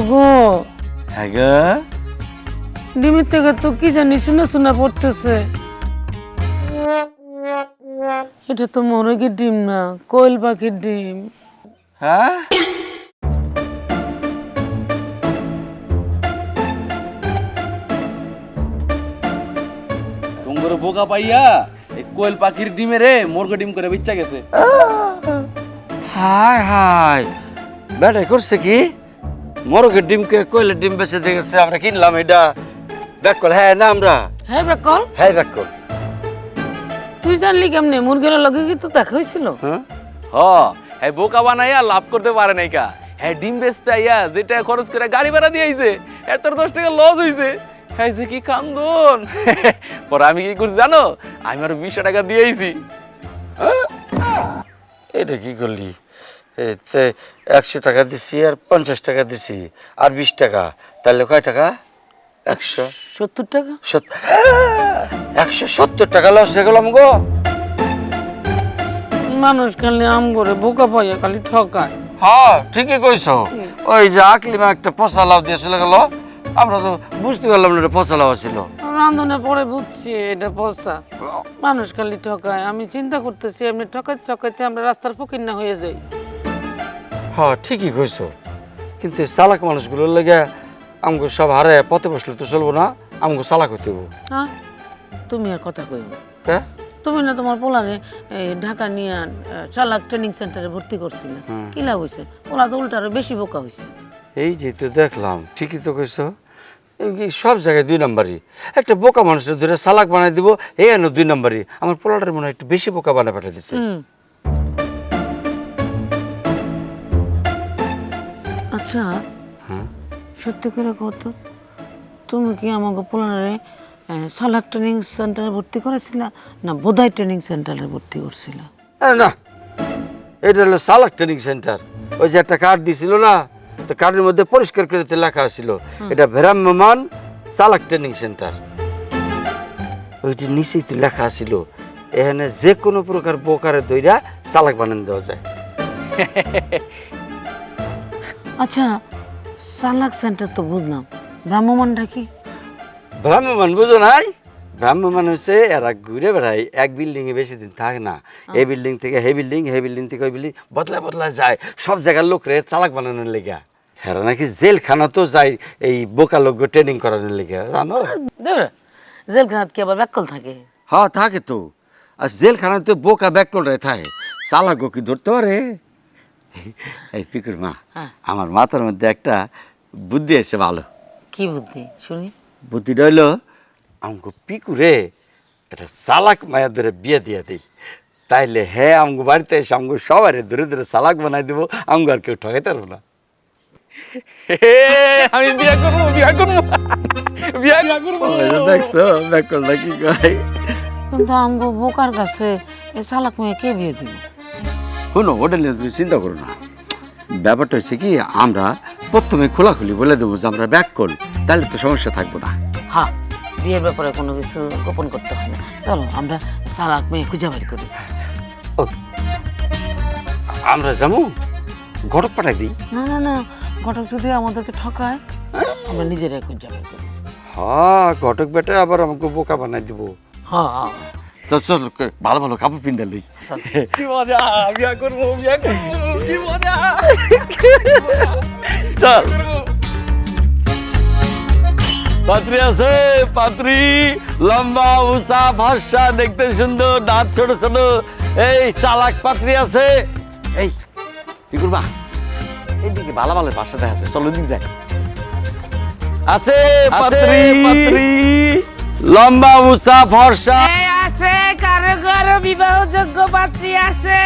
গো হ্যাঁ গো ডিমের থেকে তো কি জানি শোনা শোনা পড়তেছে। এটা তো মুরগির ডিম না, কোয়েল পাখির ডিম। হ্যাঁ তোমার বোকা পাইয়া এই কোয়েল পাখির ডিমে রে মুরগি ডিম করে বিচ্চা গেছে। হাই হাই বেটা করছে কি মোরগের ডিমকে কোয়েলের ডিম বেঁচে দিয়ে গেছে। আমরা কিনলাম এটা ব্যাক কল। হ্যাঁ না আমরা হ্যাঁ বেকল, হ্যাঁ ব্যাক কল। তুই জানলি কেমনে? মুরগির লগে কি তো দেখা হয়েছিল? হ্যাঁ হ্যাঁ বোকা বানাইয়া লাভ করতে পারে নাই কা। হ্যাঁ ডিম বেচতে আইয়া যেটা খরচ করে গাড়ি ভাড়া দিয়ে আইছে এত 10 টাকা লস হইছে। হ্যাঁ যে কি কান্দন। পরে আমি কি করছি জানো, আমি আরো 20 টাকা দিয়ে আইছি। এটা কি করলি? 100 টাকা দিছি আর 50 টাকা দিছি আর 20 টাকা, তাহলে কয় টাকা? 70 টাকা। 170 টাকা লস হয়ে গেলাম গো। মানুষ খালি আম করে বোকা পাইয়া খালি ঠকায়। হ্যাঁ ঠিকই কইছো। ওই যে আকলিমা একটা পচা লাউ দিয়ে চলে গেল, আমরা তো বুঝতে পারলাম না এটা পচা লাউ ছিল। রান্ধনে পরে বুঝছি এটা পচা। মানুষ খালি ঠকায়। আমি চিন্তা করতেছি এমনি ঠকাইতে ঠকাইতে আমরা রাস্তার ফকির না হয়ে যাই। হ্যাঁ ঠিকই কইছো, কিন্তু এই চালাক মানুষগুলোর লেগে আমাকে সব হারে পথে বসলে তো চলবো না, আমাকে চালাক হইতে হইব। হ্যাঁ তুমি আর কথা কইব? হ্যাঁ তুমি না তোমার পোলারে ঢাকা নিয়ে চালাক ট্রেনিং সেন্টারে ভর্তি করছিলে, কি লাভ হয়েছে? পোলা তো উল্টা আরো বেশি বোকা হয়েছে। এই যে তো দেখলাম, ঠিকই তো কইছো। এই সব জায়গায় 2 নাম্বারই। একটা বোকা মানুষের ধরে চালাক বানাই দিব, এই এনে 2 নাম্বারই। আমার পোলাটার মনে হয় একটু বেশি বোকা বানায় পাঠিয়ে দিচ্ছে। আচ্ছা হ্যাঁ সত্যি করে কত, তুমি কি আমাকে পোলারে চালাক ট্রেনিং সেন্টারে ভর্তি করেছিলা না বোধাই ট্রেনিং সেন্টারে ভর্তি করছিলা? না, এটা হলো চালাক ট্রেনিং সেন্টার। ওই যে একটা কার্ড দিছিল না, তো কার্ডের মধ্যে পরিষ্কার করে তো লেখা ছিল এটা ভ্রাম্যমান চালাক ট্রেনিং সেন্টার। ওইটি নিচেই তো লেখা ছিল এখানে যে কোনো প্রকার বোকারে দইরা চালাক বানান দেওয়া যায়। আচ্ছা চালাক সেন্টার তো বুঝলাম, ভ্রাম্যমানটা কি? ভ্রাম্যমান বুঝো নাই? ভ্রাম্যমান হচ্ছে এরা ঘুরে বেড়ায়, এক বিল্ডিং এ বেশি দিন থাকে না। এই বিল্ডিং থেকে হে বিল্ডিং, হে বিল্ডিং থেকে ওই বিল্ডিং বদলা বদলা যায়, সব জায়গার লোকরে চালাক বানানোর লেগে। হেরা নাকি জেলখানা তো যায় এই বোকা লোক ট্রেনিং করানোর লেগে, জানো? জেলখানাত কি আবার ব্যাকল থাকে? হ্যাঁ থাকে তো। আর জেলখানাতে বোকা ব্যাক করে থাকে, চালাক কি ধরতে পারে? এই ফিকুর মা, আমার মাথার মধ্যে একটা বুদ্ধি আছে ভালো। কি বুদ্ধি শুনি? বুদ্ধিটা হইলো আমাকে পিকুরে একটা চালাক মায়া ধরে বিয়ে দিয়ে দিই, তাইলে হ্যাঁ আমাকে বাড়িতে এসে আমাকে সবাই ধরে ধরে চালাক বানাই দেবো, আমাকে আর কেউ ঠকাইতে পারবো না। আমি বিয়া করবো, বিয়া করবো, বিয়া করবো। দেখছো ব্যাকল নাকি কয়? কিন্তু আমগো বোকার কাছে এই চালাক মেয়ে কে বিয়ে দিব? শোনো, ওটা নিয়ে তুমি চিন্তা করো না। ব্যাপারটা হচ্ছে কি, আমরা প্রথমে খোলাখুলি বলে দেবো যে আমরা ব্যাক করি, তাহলে তো সমস্যা থাকবো না। হ্যাঁ বিয়ের ব্যাপারে কোনো কিছু গোপন করতে হয় না। চলো আমরা চালাক মেয়ে খুঁজে বের করি। ও, আমরা যাবো ঘটক পাঠাই দিই। না না না, ঘটক যদি আমাদেরকে ঠকায় আমরা নিজেরাই খুঁজে বের করি। হ্যাঁ ঘটক বেটা আবার আমাকে বোকা বানাই দিব। হ্যাঁ হ্যাঁ তো চল ভালো ভালো কাপড় পিন্ধাল দিই। কি মজা, বিয়া করবো, বিয়া করবো, কি মজা। চল। পাত্রী আছে, পাত্রী লম্বা উঁচা ভরসা, দেখতে সুন্দর, দাঁত ছোট ছোট, এই চালাক পাত্রী আছে। এই কি করবা? এইদিকে ভালো ভালো ভাষা দেখা যাচ্ছে, চলো দিক যাই। আছে পাত্রী, পাত্রী লম্বা উঁচা ভরসা। আছে কারো কারো বিবাহযোগ্য পাত্রী আছে।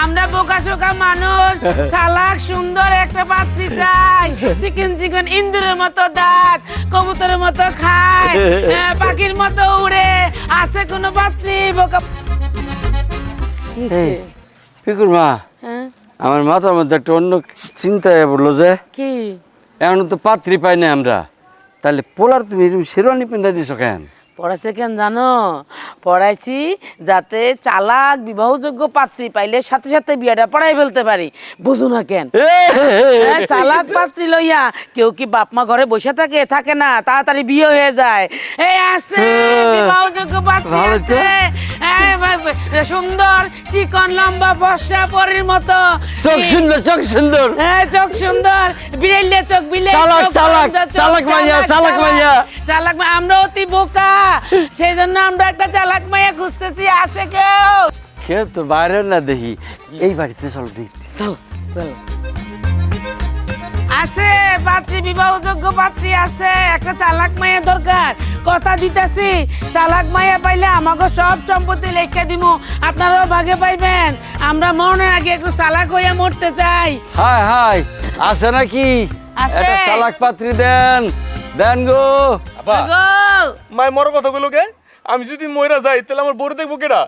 আমরা বোকা শোকা মানুষ, চালাক সুন্দর একটা পাত্রী চাই। চিকেন চিকেন ইন্দুরের মতো দাঁত, কবুতরের মতো খায়, পাখির মতো উড়ে। আছে কোনো পাত্রী বোকা? ফিকুর মা, আমার মাথার মধ্যে একটা অন্য চিন্তা বললো যে কি এখন তো পাত্রী পাই না আমরা, তাহলে পোলার তুমি এরকম শেরওয়ানি পিন্ধা দিছো কেন? পড়াইছে কেন জানো? পড়াইছি যাতে চালাক বিবাহযোগ্য পাত্রী পাইলে সাথে সাথে বিয়েটা পড়াই ফেলতে পারি। বুঝো না কেন? হ্যাঁ, চালাক পাত্রী লইয়া কেউ কি বাপ মা ঘরে বসে থাকে? থাকে না, তাড়াতাড়ি বিয়ে হয়ে যায়। এই আছে বিবাহযোগ্য পাত্রী ভালো তো। আছে। সুন্দর চিকন লম্বা বর্ষা পরীর মতো। চোখ সুন্দর, চোখ সুন্দর। হ্যাঁ, চোখ সুন্দর, বিড়াইলে চোখ, বিলে চালাক, চালাক, চালাক মাইয়া, চালাক মাইয়া। চালাক মাইয়া। আমরা অতি বোকা, সেই জন্য আমরা একটা চালাক মাইয়া খুঁজতেছি। আছে কেউ? কেউ তো বাইরে না দেখি। এই বাড়িতে চলো দেখি। চল চল। আছে পাত্রী, বিবাহযোগ্য পাত্রী আছে। একটা চালাক মাইয়া দরকার। কথা দিতেছি, চালাক মাইয়া পাইলে আমাকে সব সম্পত্তি লেখা দিমু, আপনারাও ভাগে পাইবেন। আমরা মনে আগে একটু চালাক হইয়া মরতে চাই। হাই হাই, আছে নাকি? আছে। একটা চালাক পাত্রী দেন, দেন গো। আপা গো, মাই মর কথা বলো কে? আমি যদি মইরা যাই তাহলে আমার বড় দেখবো কেডা?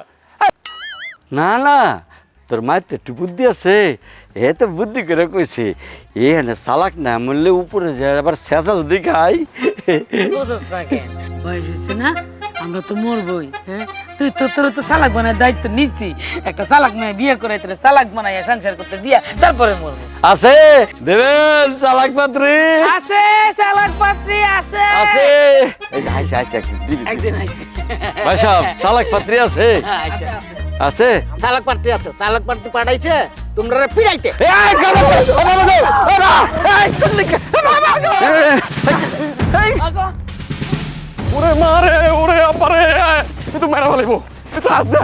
না না, তোর মায়ের তো একটু বুদ্ধি আছে। এ তো বুদ্ধি করে কইছে, এ না চালাক না মরলে উপরে যায় আবার শেষা যদি খাই। বুঝছ না কেন? বয়স হয়েছে না, আমরা তো মরবই। হ্যাঁ, তুই তো তোর তো চালাক বানায় দায়িত্ব নিছি। একটা চালাক মেয়ে বিয়ে করে তোর চালাক বানাইয়া সংসার করতে দিয়া তারপরে মরবো। আছে দেবেন চালাক পাত্রী? আছে চালাক পাত্রী আছে। আছে। এই যে আইসে আইসে একজন আইছে। ভাই সাহেব, চালাক পাত্রী আছে? আচ্ছা। আছে। চালাক পার্টি আছে, চালাক পার্টি পাঠাইছে তোমরা পিড়াইতে। এই কালো, ও বাবা গো, ও বাবা, এই চললিকে, ও বাবা গো। এই আগো, ওরে মারে, ওরে আপারে, এ তো মেরা ফেলাইবো, এ তো আসছে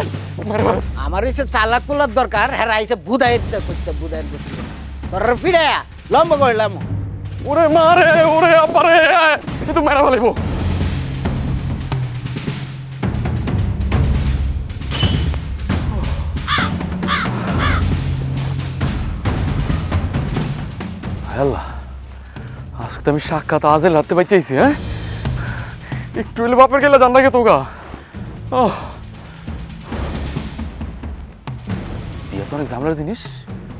মেরা ফেলাইবো। আমার হইছে চালাক পোলার দরকার, হ্যাঁ আইছে বুধাইয়ের করতে, বুধাইয়ের করতে তোরা পিড়াইয়া লম্বা করলাম। ওরে মারে, ওরে আপারে, এ তো মেরা ফেলাইবো। আল্লাহ, আজকে তো আমি সাক্ষাৎ আজের রাতে বাইচাইছি। হ্যাঁ, একটু হলে বাপের গেলে জান লাগে তোগা। বিয়ে তো অনেক ঝামেলার জিনিস।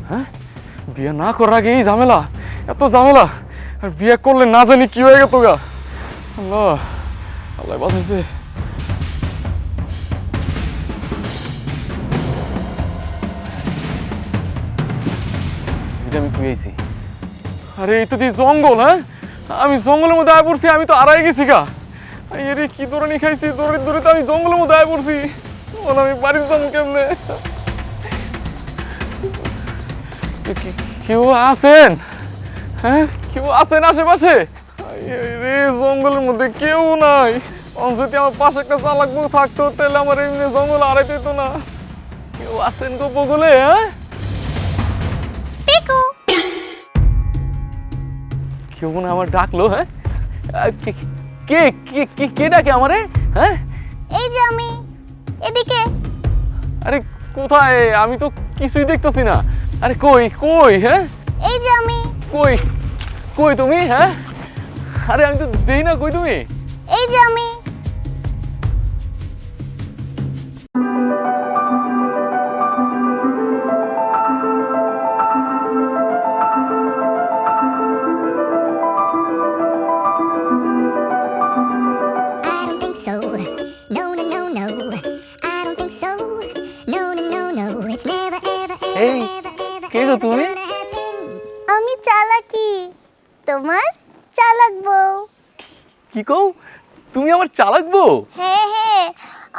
হ্যাঁ, বিয়ে না করার আগে এই ঝামেলা, এত ঝামেলা। আর বিয়ে করলে না জানি কি হয়ে গেত গা। আল্লাহ, আল্লাহ বাঁচাইছে। এটা আমি কুয়েছি। আরে এই তো দিয়ে জঙ্গল। হ্যাঁ, আমি জঙ্গলের মধ্যে আয় পড়ছি, আমি তো আড়াই গেছি গা। এরে কি দৌড়ানি খাইছি, দৌড়ে দৌড়ে তো আমি জঙ্গলের মধ্যে আয় পড়ছি। আমি বাড়ির যাবো কেমনে? কেউ আছেন? হ্যাঁ, কেউ আছেন আশেপাশে? রে জঙ্গলের মধ্যে কেউ নাই। যদি আমার পাশে একটা চালাক বউ থাকতো তাহলে আমার এমনি জঙ্গল আড়াইতে হতো না। কেউ আছেন গো বগলে? হ্যাঁ, কেউ না আমার ডাকলো। হ্যাঁ, কে কে কে কে ডাকে আমারে? হ্যাঁ, এই যে আমি এদিকে। আরে কোথায়? আমি তো কিছুই দেখতেছি না। আরে কই কই? হ্যাঁ, এই যে আমি। কই কই তুমি? হ্যাঁ, আরে আমি তো দেই না। কই তুমি? এই যে আমি। I don't think so. No, no, no, no. I don't think so. No, no, no, no. It's never, ever, Hey, ever, ever, কে গো তুমি? gonna happen. আমি চালাকি, তোমার চালাক বউ। কি কও? তুমি আমার চালাক বউ? হ্যাঁ হ্যাঁ,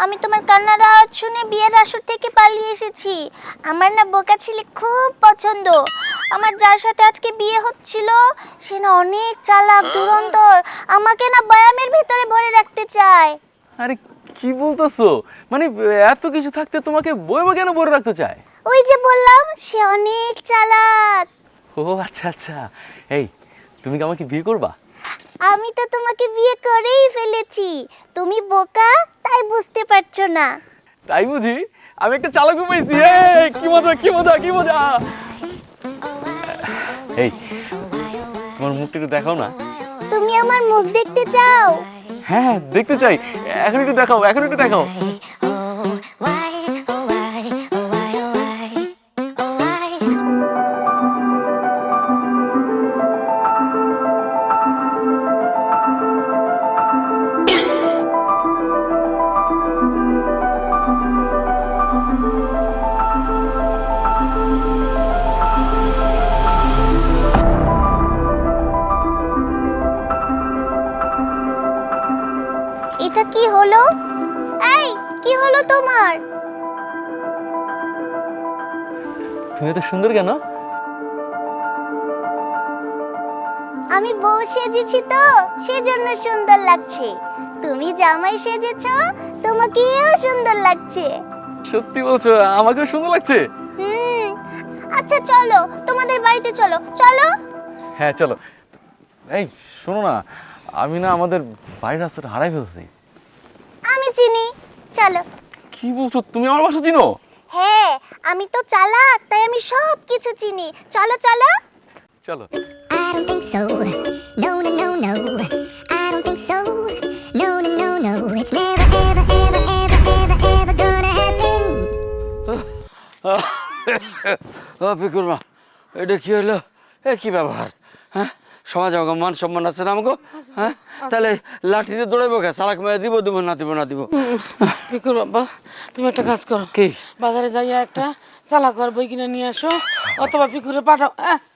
আমি তোমার কান্নার আওয়াজ শুনে বিয়ের আসর থেকে পালিয়ে এসেছি। আমার না বোকা ছেলে খুব পছন্দ। আমার যার সাথে আজকে বিয়ে হচ্ছিল সে না অনেক চালাক, ধুরন্ধর। আমাকে না বয়ামের ভিতরে ভরে রাখতে চায়। আরে কি বলতেছো? মানে এত কিছু থাকতে তোমাকে বইমা কেন বলে রাখতে চায়? ওই যে বললাম সে অনেক চালাক। ও আচ্ছা আচ্ছা। এই, তুমি কি আমাকে বিয়ে করবা? আমি তো তোমাকে বিয়ে করেই ফেলেছি, তুমি বোকা তাই বুঝতে পারছো না। তাই বুঝি? আমি একটা চালাক বউ পাইছি। এই কি মজা, কি মজা, কি মজা। এই, তোমার মুখটা একটু দেখাও না। তুমি আমার মুখ দেখতে চাও? হ্যাঁ, দেখতে চাই। এখন একটু দেখাও, এখন একটু দেখাও। Why, oh why, oh why, oh why, oh why? বলো। এই, কি হলো তোমার? তুমি এত সুন্দর কেন? আমি বউ সেজেছি তো, সেজন্য সুন্দর লাগছে। তুমি জামাই সেজেছো, তোমাকেও সুন্দর লাগছে। সত্যি বলছো? আমাকেও সুন্দর লাগছে। হুম। আচ্ছা চলো, তোমাদের বাড়িতে চলো, চলো। হ্যাঁ চলো। এই শোনো না, আমি না আমাদের বাড়ির রাস্তাটা হারাই ফেলছি। আমি চিনি, চলো। কি বলছো? তুমি আমার বাসা চিনো? হ্যাঁ, আমি তো চালাক, তাই আমি সব কিছু চিনি। চলো চলো। চলো। I don't think so. No, no, no, no. I don't think so. No, no, no, no. It's never, ever, ever, ever, ever, ever gonna happen. পিকুর মা, এটা কি হলো? এ কি ব্যবহার? হ্যাঁ, সমাজ আমাকে মান সম্মান আছে না আমাকে? হ্যাঁ, তাহলে লাঠিতে দৌড়াইবো কে? চালাক মেয়ে দিব দিব না দিব না দিব? পিকুর বাবা, তুমি একটা কাজ করো, কি? বাজারে যাইয়া একটা চালাক ঘর বই কিনে নিয়ে আসো, অথবা পিকুরে পাঠাও।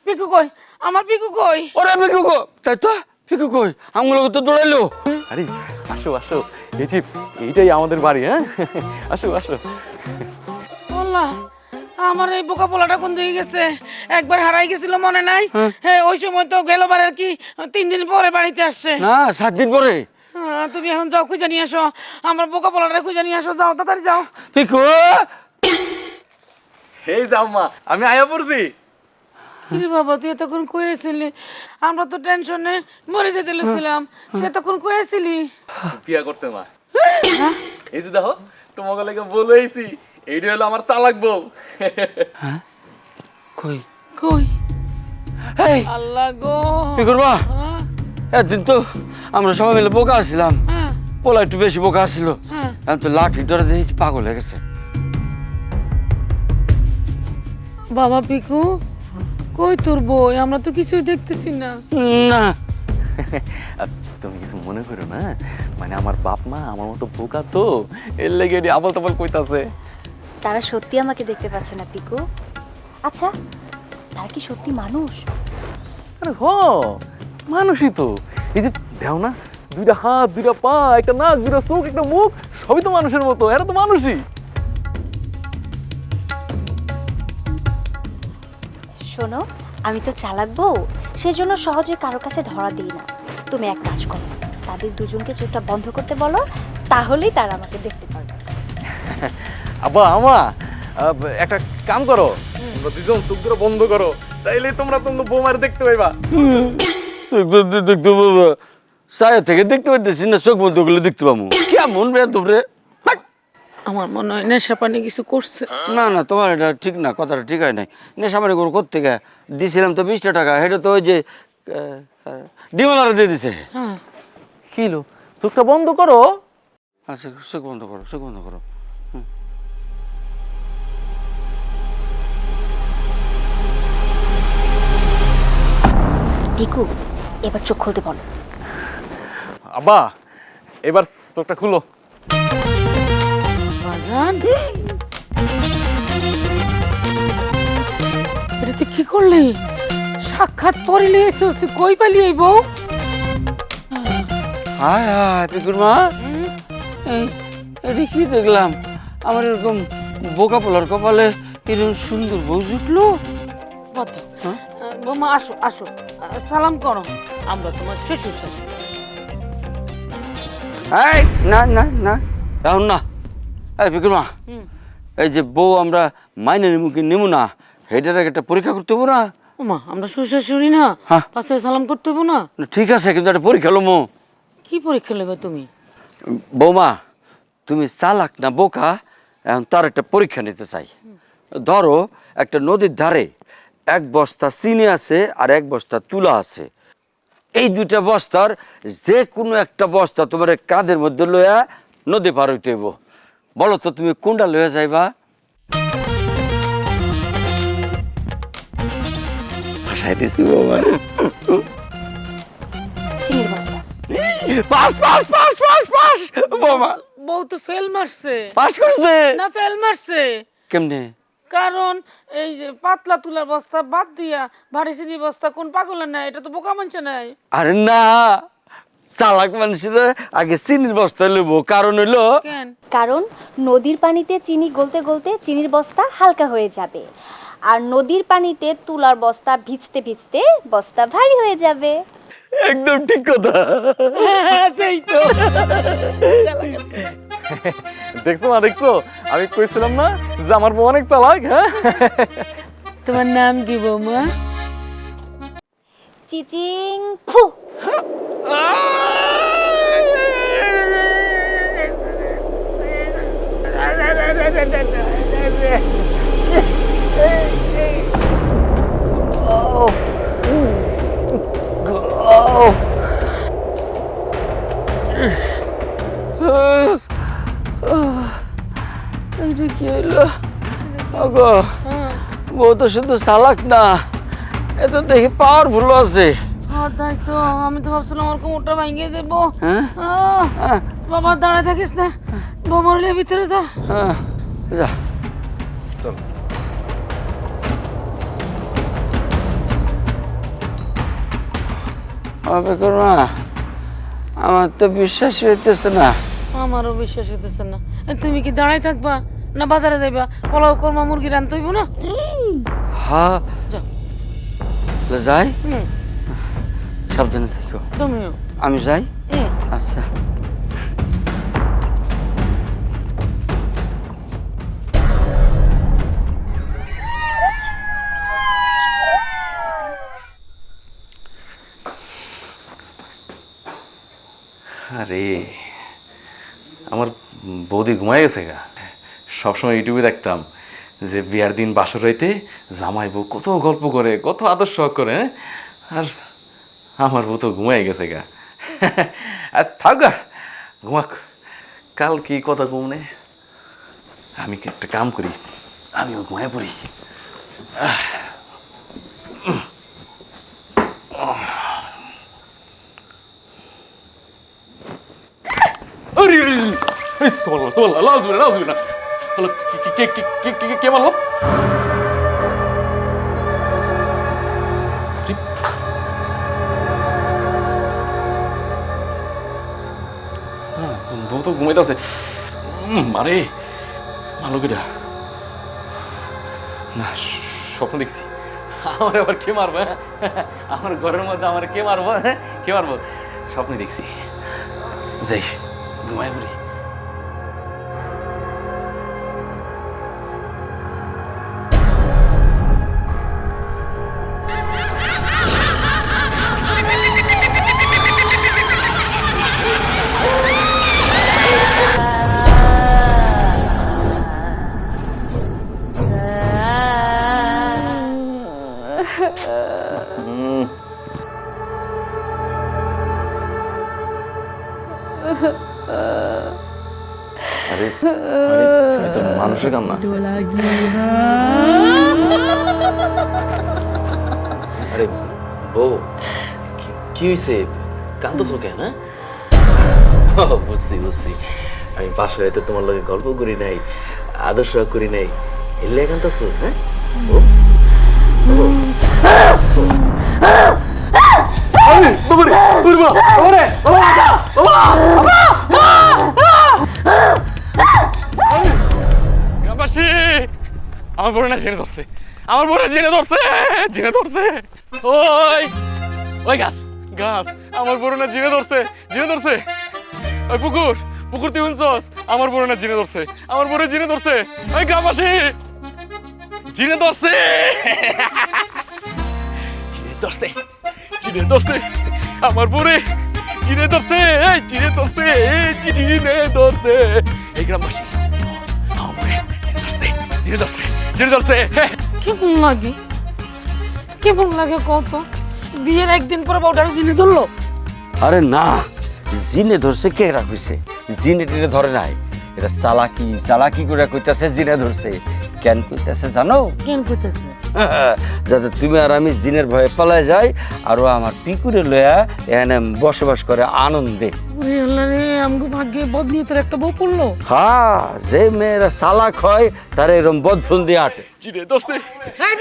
পিকু কই? আমার পিকু কই? ওরে পিকু কো, তাই তো পিকু কই? আমগুলো তো দৌড়াইলো। আরে আসো আসো, এইটাই আমাদের বাড়ি। হ্যাঁ আসো আসো। বললা আমার এই বোকা পোলাটা কোন দিকে গেছে? একবার হারাই গেছিল মনে নাই? হ্যাঁ, ওই সময় তো গেলবার আর কি 3 দিন পরে বাড়িতে আসছে। না, 7 দিন পরে। তুমি এখন যাও, খুঁজে নিয়ে আসো আমার বোকা পোলাটা, খুঁজে নিয়ে আসো, যাও তাড়াতাড়ি যাও। পিকু, এই যাও মা, আমি আয়া পড়ছি। কি বাবা, তুই এতক্ষণ কয়েছিলি? আমরা তো টেনশনে মরে যেতে লেছিলাম, তুই এতক্ষণ কয়েছিলি? বিয়া করতে মা। এই যে দেখো, তোমাকে লাগে বলেইছি, এইটা হলো আমার চালাক বউ। কই? কই? এই আল্লাহ গো। পিকুর মা, হ্যাঁ, একদিন তো আমরা সবাই মিলে বোকা আসছিলাম, হ্যাঁ, পোলা একটু বেশি বোকা আসছিল। হ্যাঁ। আমি তো লাঠি ধরে দেখেছি পাগল হয়ে গেছে। বাবা পিকু, কই তোর বই? আমরা তো কিছুই দেখতেছি না। না, তুমি কিছু মনে করো না, মানে আমার বাপ মা আমার মতো বোকা তো, এর লেগে আবল তাবল কইতাছে। তারা সত্যি আমাকে দেখতে পাচ্ছে না পিকু। আচ্ছা, তারা কি সত্যি মানুষ? আরে হ, মানুষই তো। এই যে দেও না, 2টা হাত, 2টা পা, একটা নাক, 2টা চোখ, একটা মুখ, সবই তো মানুষের মতো। এরা তো মানুষই। শোনো, আমি তো চালাক বউ, সেজন্য সহজে কারো কাছে ধরা দিই না। তুমি এক কাজ করো, তাদের দুজনকে চোখটা বন্ধ করতে বলো, তাহলেই তারা আমাকে দেখতে পারবে। আব্বা আমা, একটা কাম করো, তোমরা দুজন চোখ দুটো বন্ধ করো, তাইলে তোমরা বৌমার দেখতে পাইবা। চোখ বন্ধ দেখতে পাবো? ছায়া থেকে দেখতে পাইতেছি না, চোখ বন্ধ করলে দেখতে পাবো? কেমন রে তোমরে? আমার মনে হয় নেশা পানি কিছু করছে। না না, তোমার এটা ঠিক না, কথাটা ঠিক হয় নাই। নেশামারি করে কোত্থেকে দিছিলাম তো 20টা টাকা, এটা তো ওই যে ডিমালারে দিয়ে দিছে। হ্যাঁ, কিলো, চোখটা বন্ধ করো। আচ্ছা, চোখ বন্ধ করো, চোখ বন্ধ করো। পিকু, এবার চোখ খুলতে বলো। আব্বা, এবার চোখটা খুলো। বাজান, এটা তুই কি করলি? সাক্ষাৎ পরিলি এসে তুই কই পালি এই বউ? হায় হায় পিকুর মা, এই এটা কি দেখলাম? আমার এরকম বোকা পোলার কপালে এরকম সুন্দর বউ জুটলো। বাদ দাও। বৌমা আসো আসো, সালাম করো, আমরা তোমার শ্বশুর শাশুড়ি। এই না না না, এখন না। এই পিকুর মা, এই যে বউ আমরা মাইনের মুখে নেবো না, হেটার একটা পরীক্ষা করতে হবো না? ওমা, আমরা শ্বশুর শাশুড়ি না, হ্যাঁ। পাশে সালাম করতে হবো না? না, ঠিক আছে, কিন্তু একটা পরীক্ষা লমো। কি পরীক্ষা নেবে তুমি? বৌমা, তুমি চালাক না বোকা, এখন তার একটা পরীক্ষা নিতে চাই। ধরো একটা নদীর ধারে 1 বস্তা চিনি আছে আর 1 বস্তা তুলা আছে। এই 2টা বস্তার যে কোনো একটা বস্তা তোমার কাঁধের মধ্যে লইয়া নদী পার হইতে হইব। বলো তো তুমি কোনটা লইয়া যাইবা? ভাষায় দিছি বৌমা। চিনির বস্তা। Pass pass pass pass pass, বৌমা বউ তো ফেল মারছে। পাস করছে। না, ফেল মারছে। কেমনে? কারণ এই যে পাতলা তুলার বস্তা বাদ দিয়া ভারী চিনি বস্তা কোন পাগলের নাই? এটা তো বোকা মানুষ নাই। আরে না, চালাক মানুষেরা আগে চিনির বস্তা লইব, কারণ হইলো কেন? কারণ নদীর পানিতে চিনি গলতে গলতে চিনির বস্তা হালকা হয়ে যাবে, আর নদীর পানিতে তুলার বস্তা ভিজতে ভিজতে বস্তা ভারী হয়ে যাবে। একদম ঠিক কথা। হ্যাঁ, সেই তো। দেখছো না, দেখছো আমি কইছিলাম না যে আমার বউ অনেক চালাক। হ্যাঁ, তোমার নাম কি বৌমা? চিচিং ফু। এটা কি হইলো? ওগো, বউ তো শুধু চালাক না, এ তো দেখি পাওয়ারফুল আছে। হ্যাঁ, তাই তো। আমি তো ভাবছিলাম আমার কোমরটা ভাঙিয়ে দেবো। হ্যাঁ? বাবা, দাঁড়ায় থাকিস না, বউ মরলে ভিতরে যা। হ্যাঁ, যা। চল। অপেক্ষা না, আমার তো বিশ্বাসই হইতেছে না। আমারও বিশ্বাস হইতেছে না। তুমি কি দাঁড়াই থাকবা না বাজারে যাইবা? পোলাও কর্মা মুরগি রানতে হইব না? হ্যাঁ, যাও। যাই। হুম, সাবধানে থেকো। তুমিও। আমি যাই। হুম। আচ্ছা। আরে আমার বৌদি ঘুমাই গেছে গা। সবসময় ইউটিউবে দেখতাম যে বিয়ার দিন বাসর রাইতে জামাই বউ কত গল্প করে, কত আদর শখ করে, হ্যাঁ? আর আমার বউ তো ঘুমাই গেছে গা। আর থাক গা, ঘুমাক, কাল কি কথা ঘুমনে। আমি কি একটা কাম করি, আমিও ঘুমায় পড়ি। আরে এই সুবহানাল্লাহ, সুবহানাল্লাহ, লাউজুবিল্লাহ, লাউজুবিল্লাহ। হলো কে বলো? ঠিক। হ্যাঁ, বউ তো ঘুমাইতেছে। আরে ভালো কেটা না, স্বপ্ন দেখছি। আমার আবার কে মারবো? হ্যাঁ? আমার ঘরের মধ্যে আমার কে মারবো? হ্যাঁ, কে মারবো? স্বপ্ন দেখছি। যাই, ঘুমাই পড়ি। আরে এটা মানুষের কান্না। আরে বউ, কি হয়েছে? কান্দছো কেন? বুঝছি বুঝছি, আমি বাসায় তো তোমার লগে গল্প করি নাই, আদর্শ করি নাই, এলে কান্দছো? হ্যাঁ, আমার বড় না জেনে ধরছে, আমার বড় জেনে ধরছে, জেনে ধরছে। ওই ওই গাছ, গাছ, আমার বড় না জেনে ধরছে, জেনে ধরছে। ওই পুকুর, পুকুর তুই শুনছস? আমার বড় না জেনে ধরছে, আমার বড় জেনে ধরছে। ওই গ্রামবাসী জেনে ধরছে, জেনে ধরছে, জেনে ধরছে, আমার বড়ে জেনে ধরছে, জেনে ধরছে, জেনে ধরছে। এই গ্রামবাসী আমার বড়ে জেনে ধরছে, জেনে ধরছে। কেমন লাগে, কেমন লাগে কত? বিয়ের একদিন পরে বউটারে জিনে ধরলো? আরে না, জিনে ধরছে কে রাখছে? জিনে টিনে ধরে নাই, এটা চালাকি, চালাকি করে কইতাছে জিনে ধরছে। কেন কইতাছে জানো? কেন কইতেছে? যাতে তুমি আর আমি জিনের ভয়ে পালায় যাই, আর ও আমার পিকুরে লয়া এখানে বসবাস করে আনন্দে। ওরে আল্লাহ রে, আমগো ভাগ্যে বদনিয়তের একটা বউ পড়লো। হ্যাঁ, যে মেয়েরা চালাক হয় তারা এরকম বদফুল দিয়ে আটে। জেনে ধরছে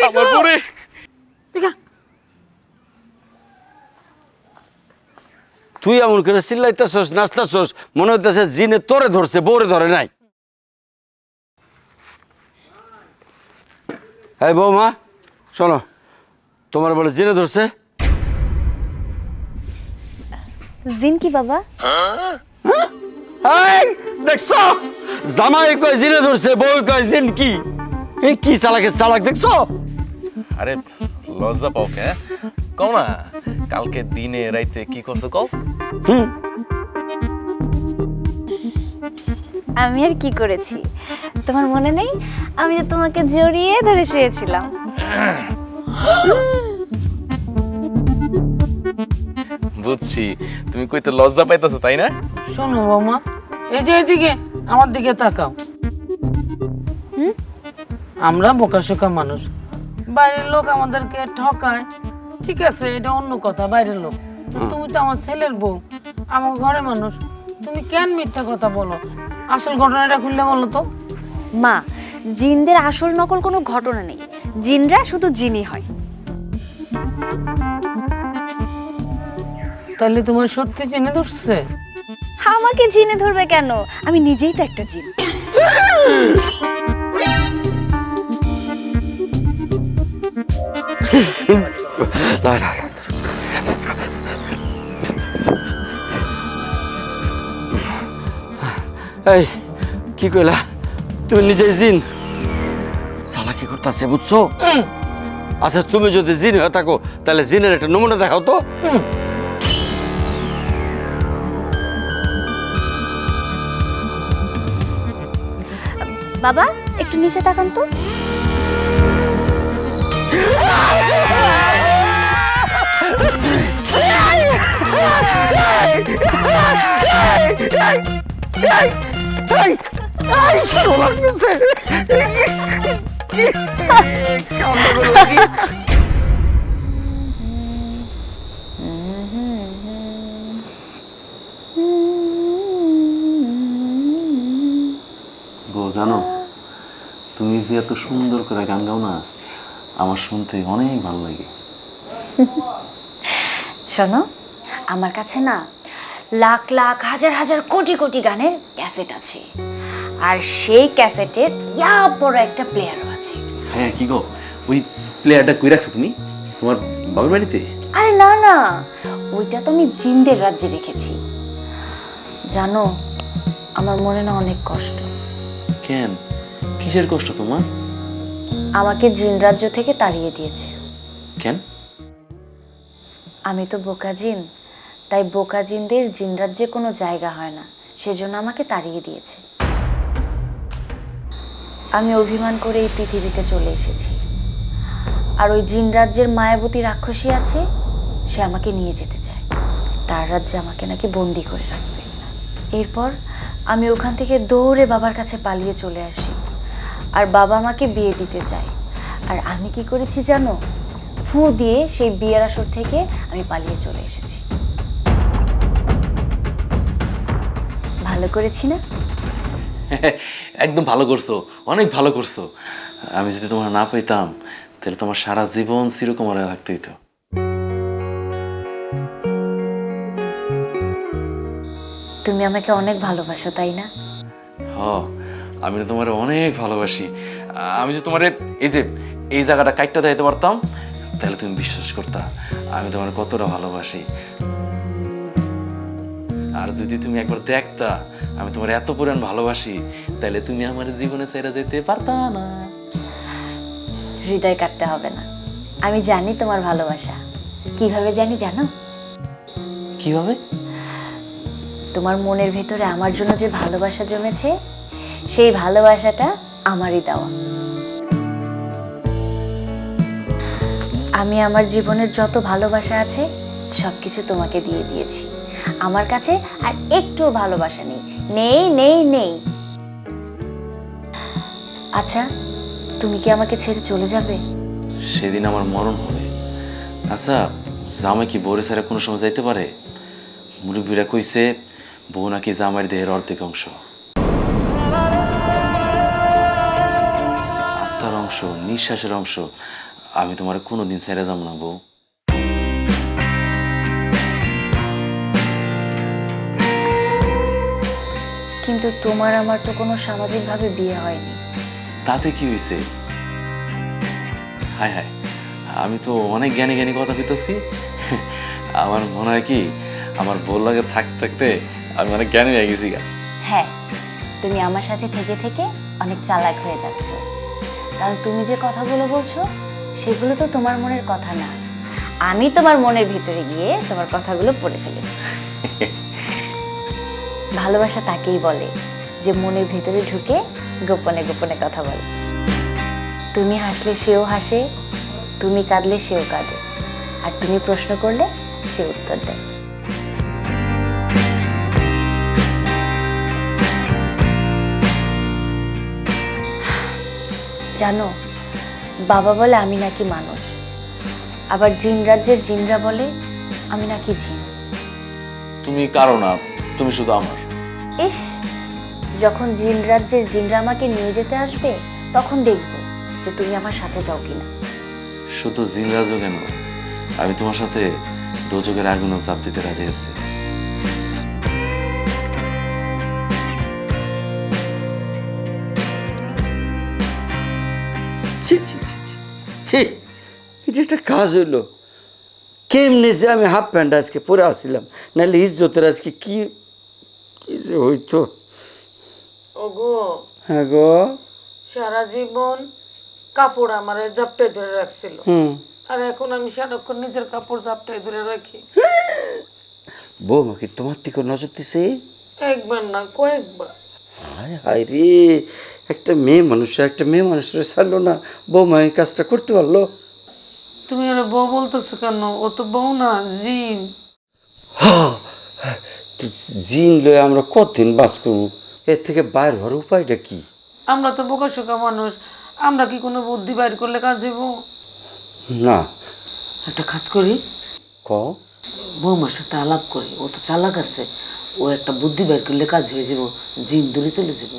আমার বড়ে। তুই এমন করে চিল্লাইতেছস নাচতেছস মনে হইতেছে জিনে তোরে ধরছে বউরে ধরে নাই। এই বৌমা শোনো, তোমার বলে জিনে ধরছে। জিন কি বাবা? এই দেখছো, জামাই কয় জিনে ধরছে, বউ কয় জিন কি? এই কি চালাক দেখছো? আরে লজ্জা পাও কে? কও না কালকে দিনে রাইতে কি করছো কও। হুম, আমি আর কি করেছি তোমার মনে নেই? আমি তো তোমাকে জড়িয়ে ধরে শুয়েছিলাম। বুঝছি, তুমি কইতে লজ্জা পাইতেছো তাই না? শোনো বৌমা, এই যে এদিকে আমার দিকে তাকাও। আমরা বোকাশোকা মানুষ, বাইরের লোক আমাদেরকে ঠকায়, ঠিক আছে এটা অন্য কথা, বাইরের লোক। তুমি তো আমার ছেলের বউ, আমার ঘরে মানুষ, তুমি কেন মিথ্যা কথা বলো? আসল ঘটনাটা খুললে বলো তো। মা, জিনদের আসল নকল কোনো ঘটনা নেই, জিনরা শুধু জিনই হয়। তাহলে তোমার সত্যি চিনে ধরছে? আমাকে জিনে ধরবে কেন? আমি নিজেই তো একটা জিন। এই কি কইলা? তুমি নিজেই জিন? চালাকি করতেছে বুঝছো? আচ্ছা তুমি যদি জিন হয়ে থাকো তাহলে জিনের একটা নমুনা দেখাও তো। বাবা একটু নিচে তাকান তো। বউ জানো, তুমি যে এত সুন্দর করে গান গাও না, আমার শুনতে অনেক ভালো লাগে। শোনো, আমার কাছে না লাখ লাখ হাজার হাজার কোটি কোটি গানের ক্যাসেট আছে, আর সেই ক্যাসেটের ইয়া বড় একটা প্লেয়ারও আছে। হ্যাঁ কি গো, ওই প্লেয়ারটা কই রাখছো তুমি তোমার বাবার বাড়িতে? আরে না না, ওইটা তো আমি জিনদের রাজ্যে রেখেছি। জানো, আমার মনে না অনেক কষ্ট। কেন, কিসের কষ্ট তোমার? আমাকে জিন রাজ্য থেকে তাড়িয়ে দিয়েছে। কেন? আমি তো বোকা জিন, তাই বোকা জিনদের জিন রাজ্যে কোনো জায়গা হয় না, সেজন্য আমাকে তাড়িয়ে দিয়েছে। আমি অভিমান করে এই পৃথিবীতে চলে এসেছি, আর ওই জিন রাজ্যের মায়াবতী রাক্ষসী আছে, সে আমাকে নিয়ে যেতে চায়। তার রাজ্যে আমাকে নাকি বন্দি করে রাখবে। এরপর আমি ওখান থেকে দৌড়ে বাবার কাছে পালিয়ে চলে আসি, আর বাবা আমাকে বিয়ে দিতে চায়। আর আমি কি করেছি জানো? ফু দিয়ে সেই বিয়ের আসর থেকে আমি পালিয়ে চলে এসেছি। ভালো করেছি না? একদম ভালো করছো, অনেক ভালো করছো। আমি যদি তোমার না পাইতাম তাহলে তোমার সারা জীবন চিরকুমার হয়ে থাকতে হইতো। তুমি আমাকে অনেক ভালোবাসো তাই না? হ, আমি তো তোমারে অনেক ভালোবাসি। আমি যে তোমারে এই জায়গাটা কাইটটা দিতে পারতাম তাহলে তুমি বিশ্বাস করতা আমি তোমার কতটা ভালোবাসি। আর যদি তুমি একবার দেখতা আমি তোমার এত পরিমাণ ভালোবাসি তাহলে তুমি আমার জীবনে ছেড়ে যেতে পারতা না। হৃদয় কাটতে হবে না, আমি জানি তোমার ভালোবাসা। কিভাবে জানি জানো? কিভাবে? তোমার মনের ভেতরে আমার জন্য যে ভালোবাসা জমেছে, সেই ভালোবাসাটা আমারই দেওয়া। আমি আমার জীবনের যত ভালোবাসা আছে সবকিছু তোমাকে দিয়ে দিয়েছি। আমার কাছে আর একটুও ভালোবাসা নেই, নেই নেই নেই। আচ্ছা, তুমি কি আমাকে ছেড়ে চলে যাবে? সেদিন আমার মরণ হবে। আচ্ছা, জামাই কি বউরে ছেড়ে কোনো সময় যাইতে পারে? মুরব্বীরা কইছে বউ নাকি জামাইয়ের দেহের অর্ধেক অংশ, আত্মার অংশ, নিঃশ্বাসের অংশ। আমি তোমার কোনোদিন ছেড়ে যাব না বউ। কিন্তু তোমার আমার তো কোনো সামাজিকভাবে বিয়ে হয়নি। তাতে কি হয়েছে? হায় হায়, আমি তো অনেক জ্ঞানী জ্ঞানী কথা কইতেছি। আমার মনে হয় কি, আমার বউ লাগে থাকতে থাকতে আমি অনেক জ্ঞানী হয়ে গেছি গা। হ্যাঁ, তুমি আমার সাথে থেকে থেকে অনেক চালাক হয়ে যাচ্ছ, কারণ তুমি যে কথাগুলো বলছো সেগুলো তো তোমার মনের কথা না, আমি তোমার মনের ভিতরে গিয়ে তোমার কথাগুলো পড়ে ফেলেছি। ভালোবাসা তাকেই বলে যে মনের ভিতরে ঢুকে গোপনে গোপনে কথা বলে। তুমি হাসলে সেও হাসে, তুমি কাঁদলে সেও কাঁদে, আর তুমি প্রশ্ন করলে সে উত্তর দেয়। জানো, বাবা বলে আমি নাকি মানুষ, আবার জিন রাজ্যের জিনরা বলে আমি নাকি জিন। তুমি কারো না, তুমি শুধু আমার। ইস, যখন জিন রাজ্যের জিনরা আমাকে নিয়ে যেতে আসবে তখন দেখবো যে তুমি আমার সাথে যাও কিনা। শুধু জিনরাজও কেন, আমি তোমার সাথে দোজকের আগুনও চাপ দিতে রাজি আছি। ছি ছি ছি ছি ছি, ছি, এটা একটা কাজ হইলো? কেমনে যে আমি হাফ প্যান্ট আজকে পরে আসছিলাম, নাহলে ইজ্জতের আজকে কি কি যে হইতো। ওগো, হ্যাঁ গো। সারা জীবন কাপড় আমার জাপটাই ধরে রাখছিল, আর এখন আমি সারাক্ষণ নিজের কাপড় জাপটাই ধরে রাখি। বৌমা কি তোমার দিকে নজর দিছে? একবার না, কয়েকবার। হায় হায় রে, একটা মেয়ে মানুষের ছাড়লো না, বৌমা এই কাজটা করতে পারলো? তুমি ওরা বউ বলতেছো কেন? ও তো বউ না, জিন। জিন লয়ে আমরা কতদিন বাস করবো? এর থেকে বাইর হওয়ার উপায়টা কি? আমরা তো বোকাশোকা মানুষ, আমরা কি কোনো বুদ্ধি বাইর করলে কাজ হইব? না। একটা কাজ করি, ক বৌমার সাথে আলাপ করি, ও তো চালাক আছে, ও একটা বুদ্ধি বাইর করলে কাজ হয়ে যাব, জিন দূরে চলে যাব।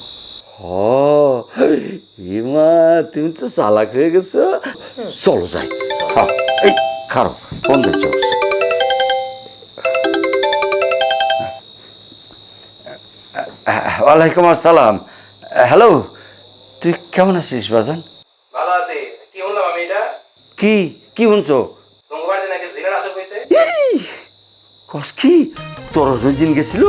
হিমা, তুমি তো চালাক হয়ে গেছো। চলো যাই। হ্যাঁ, এই খারো ফোন বেঁচে উঠছে। ওয়ালাইকুম আসসালাম। হ্যালো, তুই কেমন আছিস বাজান? ভালো আছি। কি বললাম আমি এটা? কি কি শুনছো? তোমার বাড়িতে নাকি জিনের আসর হইছে? কস কি তোর জিন গেছিল?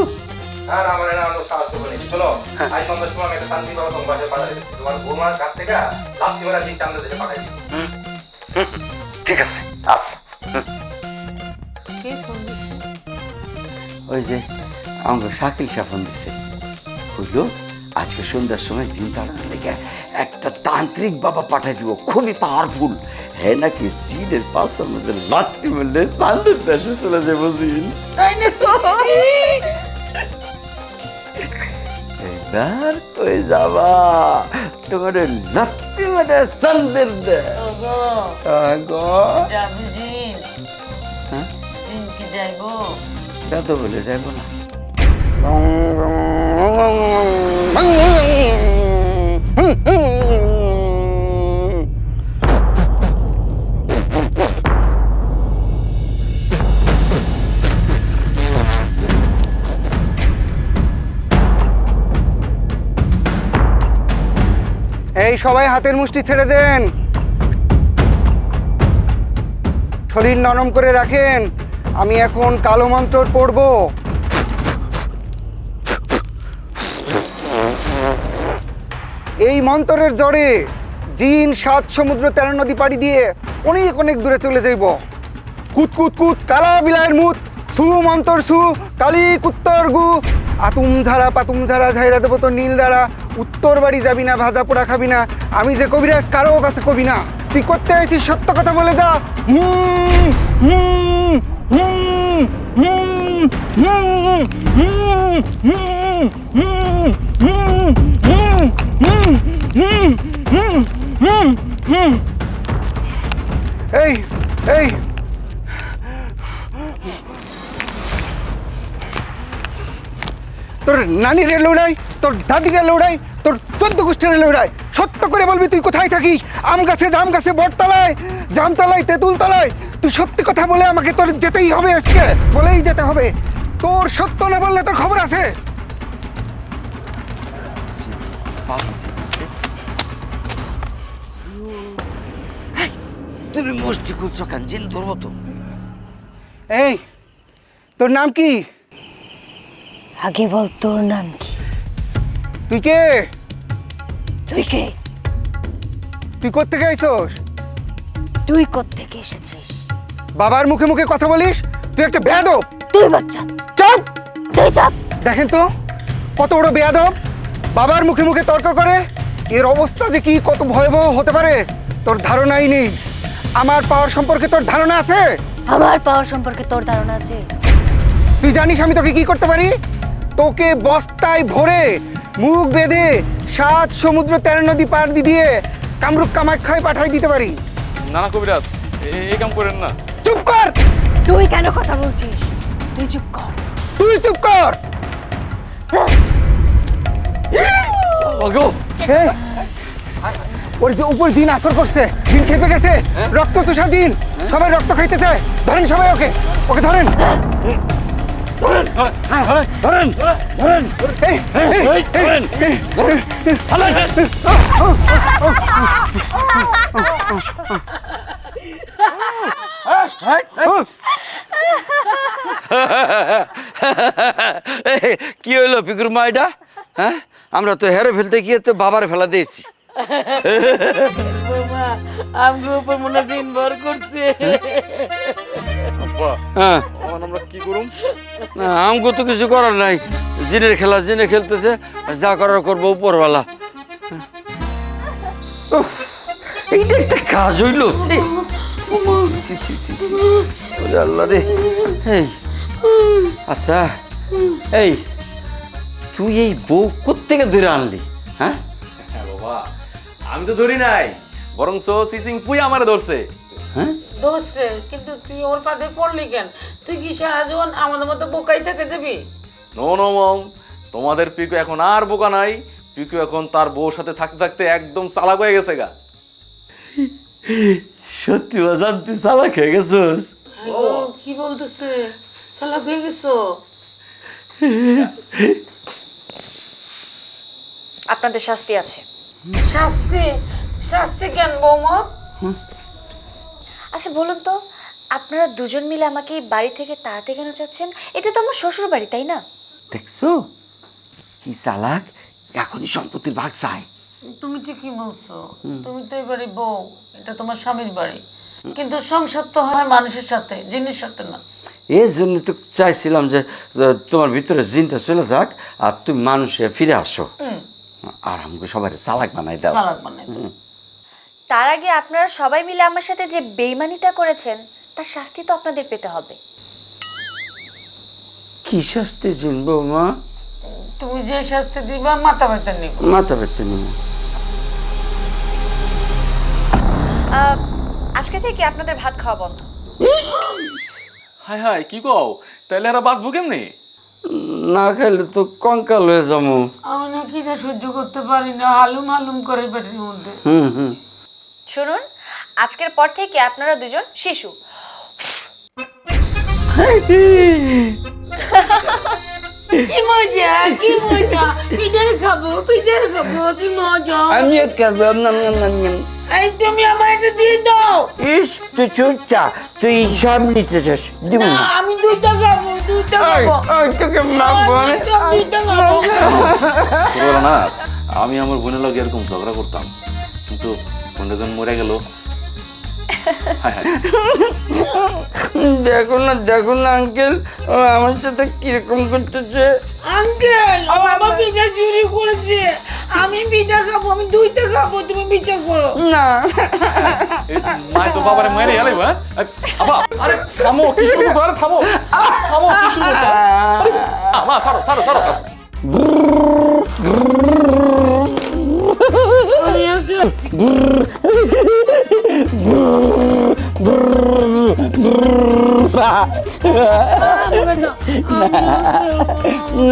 না না, আমার আমার সাহায্য করি। শোনো, আজ সন্ধ্যার সময় আমি একটা শান্তি বাবা তোমার বাসায় পাঠাই দিচ্ছি। তোমার বৌমার কাছ থেকে লাস্ট মেরা জিন টানতে দিতে পাঠাই দিচ্ছি। ঠিক আছে, আচ্ছা। কে ফোন দিছে? ওই যে আমাকে শাকিল সাহ ফোন দিচ্ছে, বুঝলো আজকে সন্ধ্যার সময় জিন তাড়ানোর লেগে একটা তান্ত্রিক বাবা পাঠাই দিব, খুবই পাওয়ারফুল। হ্যাঁ নাকি জিনের পাশের মধ্যে লাঠি মারলে চাঁদের দেশে চলে যাবো জিন। তাই নাকি? এবার কই যাবা? তোমার লাঠি মারে চাঁদের দেশ। ওগো, গো যাবি জিন? হ্যাঁ, জিন কি যাইবো? যাতো বলে যাইব না। এই সবাই হাতের মুষ্টি ছেড়ে দেন, শরীর নরম করে রাখেন। আমি এখন কালো মন্ত্র পড়ব। এই মন্ত্রের জোরে জিন 7 সমুদ্র 13 নদী পাড়ি দিয়ে অনেক অনেক দূরে চলে যাইব। কুত কুত কুত কালা বিলায়ের মুত, সু মন্তর সু কালী কুত্তর গু, আতুম ঝাড়া পাতুম ঝাড়া ঝাইরা দেবো তোর নীল দ্বারা। উত্তর বাড়ি যাবি না, ভাজা পোড়া খাবি না, আমি যে কবিরাজ কারো কাছে কবি না। তুই করতে আছিস সত্য কথা বলে যা। এই এই তোর নানির লড়াই, তোর দাদিকে লড়াই, তোর 14 গোষ্ঠীর লড়াই, সত্য করে বলবি তুই কোথায় থাকিস? আম গাছে, জাম গাছে, বটতলায়, জামতলায়, তেঁতুলতলায়। তুই সত্যি কথা বলে আমাকে তোর যেতেই হবে, আজকে বলেই যেতে হবে। তোর সত্য না বললে তোর খবর আছে। তুমি মুষ্টি খুলছো কেন? জিন ধরবো তো। এই তোর নাম কি? আগে বল তোর নাম কি? তুই কে? তুই কে? তুই কোত্থেকে আইছস? তুই কোত্থেকে এসেছিস? বাবার মুখে মুখে কথা বলিস? তুই একটা বেয়াদব। তুই বাচ্চা, চুপ! তুই চাপ। দেখেন তো কত বড় বেয়াদব, বাবার মুখে মুখে তর্ক করে। এর অবস্থা যে কি কত ভয়াবহ হতে পারে তোর ধারণাই নেই। আমার পাওয়ার সম্পর্কে তোর ধারণা আছে? আমার পাওয়ার সম্পর্কে তোর ধারণা আছে? তুই জানিস আমি তোকে কি করতে পারি? তোকে বস্তায় ভরে মুখ বেঁধে 7 সমুদ্র 13 নদী পার দিয়ে কামরূপ কামাখ্যায় পাঠাই দিতে পারি। না না কবিরাজ, এই কাম করেন না। চুপ কর! তুই কেন কথা বলছিস? তুই চুপ কর। তুই চুপ কর! ওগো এই, ওর যে উপর জিন আসর করছে, জিন খেপে গেছে, রক্ত চোষা জিন, সবাই রক্ত খাইতেছে। ধরেন সবাই ওকে, ওকে ধরেন। এই, কি হইলো পিকুর মা এটা? হ্যাঁ, আমরা তো হেরে ফেলতে গিয়ে তো বাবার ফেলা দিয়েছি। বৌমা আমগো উপর মনে দিন ভর করছে। হ্যাঁ, আমরা কি করুম? না আমগো তো কিছু করার নাই। জিনের খেলা জিনে খেলতেছে, যা করার করবো উপরওয়ালা। উফ, এইটা একটা কাজ হইলো। ছি, ছি, ছি, ছি, ছি। ওরে আল্লাহ রে। এই আচ্ছা, এই তুই এই বউ কোত্থেকে ধরে আনলি? হ্যাঁ হ্যাঁ বাবা, আমি তো ধরি নাই, বরং সিসিং পুই আমারে ধরছে। হ্যাঁ, দোষে, কিন্তু তুই ওর পাতে পড়লি কেন? তুই কি সারা জীবন আমাদের মতো বোকাই থেকে যাবি? নো নো মম, তোমাদের পিকু এখন আর বোকা নাই। পিকু এখন তার বউর সাথে থাকতে থাকতে একদম চালাক হয়ে গেছে গা। সত্যি বাজান তুই চালাক হয়ে গেছিস? ও কি বলতেছে? চালাক হয়ে গেছো? আপনাদের শাস্তি আছে। শাস্তি? শাস্তি কেন বৌমা? আচ্ছা বলুন তো, আপনারা দুজন মিলে আমাকে এই বাড়ি থেকে তাড়াতে কেন চাচ্ছেন? এটা তো আমার শ্বশুর বাড়ি, তাই না? দেখছো কি চালাক, এখনই সম্পত্তির ভাগ চাই। তুমি ঠিকই বলছো, তুমি তো এই বাড়ি বউ, এটা তোমার স্বামীর বাড়ি। কিন্তু সংসার তো হয় মানুষের সাথে, জিনিসের সাথে না। এই জন্য তো চাইছিলাম যে তোমার ভিতরে জিনটা চলে যাক আর তুমি মানুষে ফিরে আসো, আর আমাকে সবাই চালাক বানাই দাও। চালাক বানাই দাও। তার আগে আপনারা সবাই মিলে আমার সাথে যে বেইমানিটা করেছেন তার শাস্তি তো আপনাদের পেতে হবে। কি শাস্তি চিনবো মা? তুমি যে শাস্তি দিবা মাথা ব্যথা নিব। মাথা ব্যথা নিব। আজকে থেকে আপনাদের ভাত খাওয়া বন্ধ। হাই হাই, কি কও? তাইলে এরা বাঁচবো কেমনি? না খাইলে তো কঙ্কাল হয়ে যাবো। আমি না খিদে সহ্য করতে পারি না, হালুম হালুম করে পেটের মধ্যে। শুনুন, আজকের পর থেকে আপনারা দুজন শিশু। কি মজা, কি মজা! পিঠার খাবো, পিঠার খাবো, কি মজা! আমি খাবো। এই তুমি আমার এটা দিয়ে দাও। ইস তুই চুচ্চা, তুই সব নিতে চাস, দিব না, না। আমি দুইটা খাবো, দুইটা খাবো। তোকে মারবো আমি। আমি সব দুইটা খাবো। ছোটবেলা না আমি আমার বোনের লগে এরকম ঝগড়া করতাম, কিন্তু বোনটা যখন মরে গেল, হায় হায়, দেখো না আঙ্কেল, আমার সাথে কিরকম করতেছে। আঙ্কেল, ও আমার পিঠা চুরি করেছে। আমি পিঠা খাবো, আমি দুইটা খাবো, তুমি বিচার করো। না এই মাই তো বাবারে মেরে গেলে। আবা, আরে থামো, কি শুরু করছো? আরে থামো, থামো, কি শুরু করছো? মা সারো সারো সারো।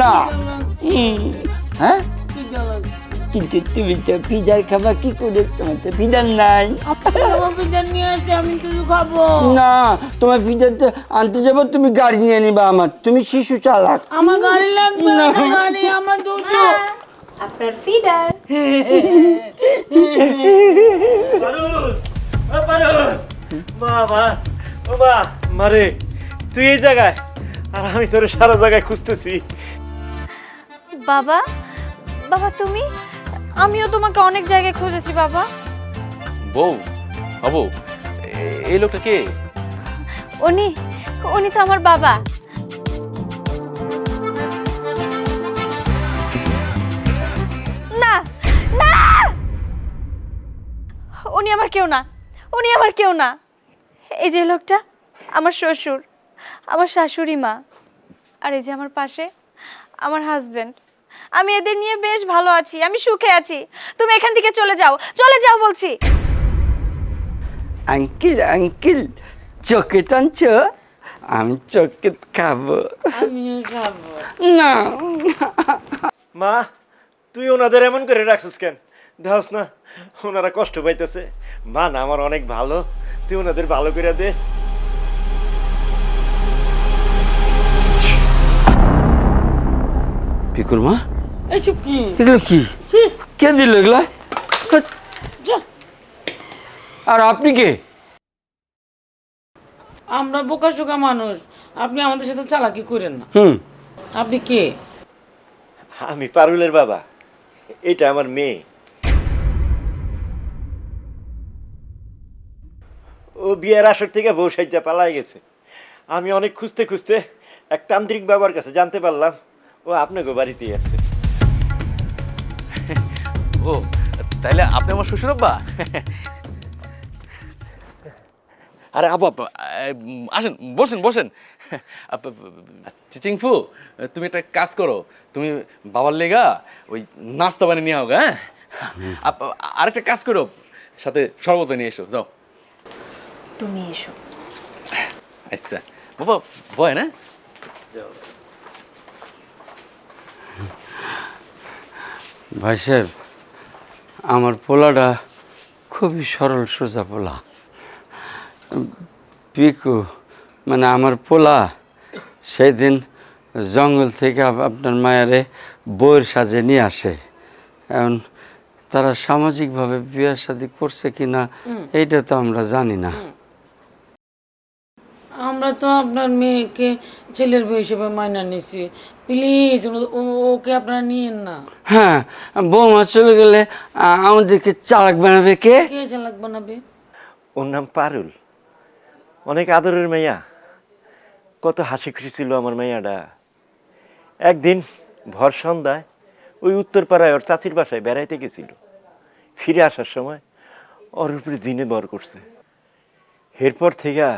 না হ্যাঁ, কিন্তু তুমি তো পিজার খাবা কি করে? তোমার তো পিজার নাই। পিঠা নিয়ে আসে, আমি কিছু খাবো না, তোমার পিজার তো আনতে যাবো, তুমি গাড়ি নিয়ে নিবা আমার। তুমি শিশু চালাক। আমার গাড়ি লাগবে না, গাড়ি আমার দুটো। আপনার ফিডার। মারে তুই এই জায়গায় আর আমি তোর সারা জায়গায় খুঁজতেছি। বাবা, বাবা তুমি? আমিও তোমাকে অনেক জায়গায় খুঁজেছি বাবা। বউ, বাবু, এই লোকটা কে? উনি উনি তো আমার বাবা। না না, উনি আমার কেউ না, উনি আমার কেউ না। এই যে লোকটা আমার শ্বশুর, আমার শাশুড়ি মা, আর এই যে আমার পাশে আমার হাজবেন্ড। আমি এদের নিয়ে বেশ ভালো আছি, আমি সুখে আছি। তুমি এখান থেকে চলে যাও, চলে যাও বলছি। আঙ্কেল আঙ্কেল চকে টানছ? আমি চকে খাবো। আমিও খাবো। না মা তুই ওনাদের এমন করে রাখছিস কেন? দেখাস না ওনারা কষ্ট পাইতেছে। মা না আমার অনেক ভালো, তুই ওনাদের ভালো করে দে। পিকুর মা, এইসব কি? এগুলো কি? ছি, কে দিল এগুলা? যা। আর আপনি কে? আমরা বোকাশোকা মানুষ, আপনি আমাদের সাথে চালাকি করেন না। আপনি কে? আমি পারুলের বাবা, এটা আমার মেয়ে। ও বিয়ের আসর থেকে বউ সাইজা পালাই গেছে। আমি অনেক খুঁজতে খুঁজতে এক তান্ত্রিক বাবার কাছে জানতে পারলাম ও আপনাকে বাড়িতেই আছে। ও তাইলে আপনি আমার শ্বশুর আব্বা? আরে আব্বা, আসেন, বসেন বসেন। চিচিংফু, তুমি একটা কাজ করো, তুমি বাবার লেগা ওই নাস্তা বানিয়ে নিয়ে হোক। হ্যাঁ, আরেকটা কাজ করো, সাথে শরবত নিয়ে এসো, যাও। তুমি এসো। আচ্ছা বাবা, বয় না? ভাই সাহেব, আমার পোলাটা খুবই সরল সোজা পোলা। পিকু মানে আমার পোলা সেদিন জঙ্গল থেকে আপনার মায়ারে বইয়ের সাজে নিয়ে আসে। এখন তারা সামাজিকভাবে বিয়ে শাদী করছে কিনা এইটা তো আমরা জানি না। আমরা তো আপনার মেয়েকে ছেলের বউ হিসেবে মাইনা নিছি, প্লিজ ওকে আপনারা নিয়েন না। হ্যাঁ, বৌমা চলে গেলে আমাদেরকে চালাক বানাবে কে? কে চালাক বানাবে? ওর নাম পারুল, অনেক আদরের মেয়া। কত হাসি খুশি ছিল আমার মেয়াটা। একদিন ভর সন্ধ্যায় ওই উত্তরপাড়ায় ওর চাচির বাসায় বেড়াইতে গেছিল। ফিরে আসার সময় ওর উপরে জিনে বর করছে। এরপর থেকে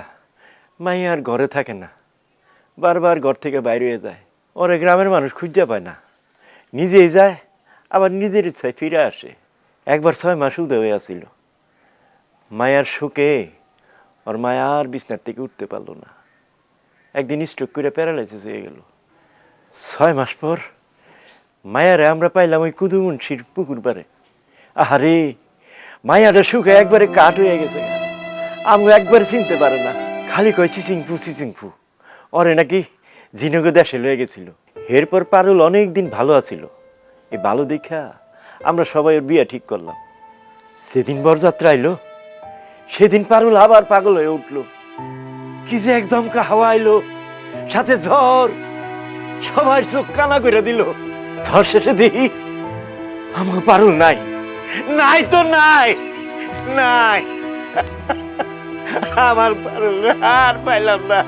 মাইয়া আর ঘরে থাকে না, বারবার ঘর থেকে বাইরে হয়ে যায়। ওরে গ্রামের মানুষ খুঁজতে পায় না, নিজেই যায় আবার নিজের ইচ্ছায় ফিরে আসে। একবার 6 মাস উদয় হয়ে আসিল। মায়ার শোকে ওর মায়া আর বিছনার থেকে উঠতে পারলো না। একদিন স্ট্রোক করে প্যারালাইসিস হয়ে গেল। 6 মাস পর মায়ারে আমরা পাইলাম ওই কুদুমুন্সির পুকুর পারে। আহারে, মায়াটা শুকে একবারে কাঠ হয়ে গেছে। আমি একবার চিনতে পারে না, খালি কয় চিচিংফু চিচিংফু। ওরে নাকি জিনকে দেশে লয়ে গেছিল। এরপর পারুল অনেক দিন ভালো আছিল। এই ভালো দেখা আমরা সবাই ওর বিয়ে ঠিক করলাম। সেদিন বরযাত্রা আইলো, সেদিন পারুল আবার পাগল হয়ে উঠলো। কি যে একদম হাওয়া আইলো, সাথে ঝড়, সবাই চোখ কানা করে দিল। ঝড় শেষে দেখি আমার পারুল নাই, নাই তো নাই, নাই। আমার পারুল আর পাইলাম না।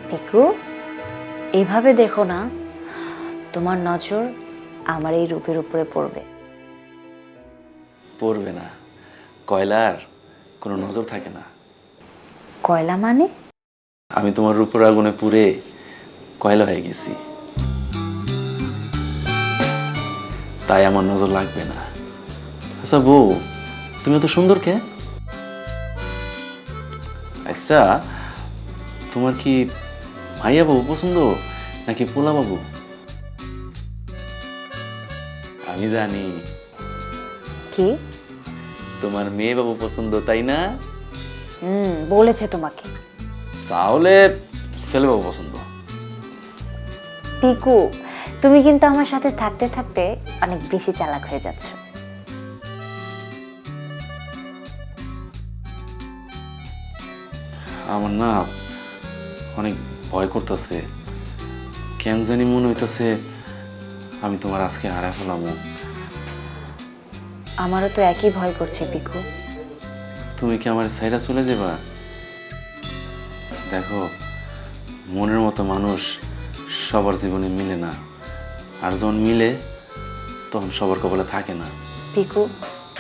পিকু, এইভাবে দেখো না, তোমার নজর আমার এই রূপের উপরে পড়বে। পড়বে না, কয়লার কোনো নজর থাকে না। কয়লা মানে? আমি তোমার রূপের আগুনে পুড়ে কয়লা হয়ে গেছি, তাই আমার নজর লাগবে না। আচ্ছা বউ, তুমি এত সুন্দর কে? আচ্ছা, তোমার কি মাইয়া বাবু পছন্দ নাকি পোলা বাবু? আমি জানি কি? তোমার মেয়ে বাবু পছন্দ, তাই না? বলেছে তোমাকে। তাহলে ছেলে বাবু পছন্দ। পিকু, তুমি কিন্তু আমার সাথে থাকতে থাকতে অনেক বেশি চালাক হয়ে যাচ্ছ। আমার না অনেক ভয় করতেছে, কেন জানি মনে হইতেছে আমি তোমার আজকে হারাই ফেলাম। আমারও তো একই ভয় করছে পিকু। তুমি কি আমার সাইডা চলে যাবা? দেখো, মনের মতো মানুষ সবার জীবনে মিলে না, আর যখন মিলে তখন সবার কপালে থাকে না। পিকু,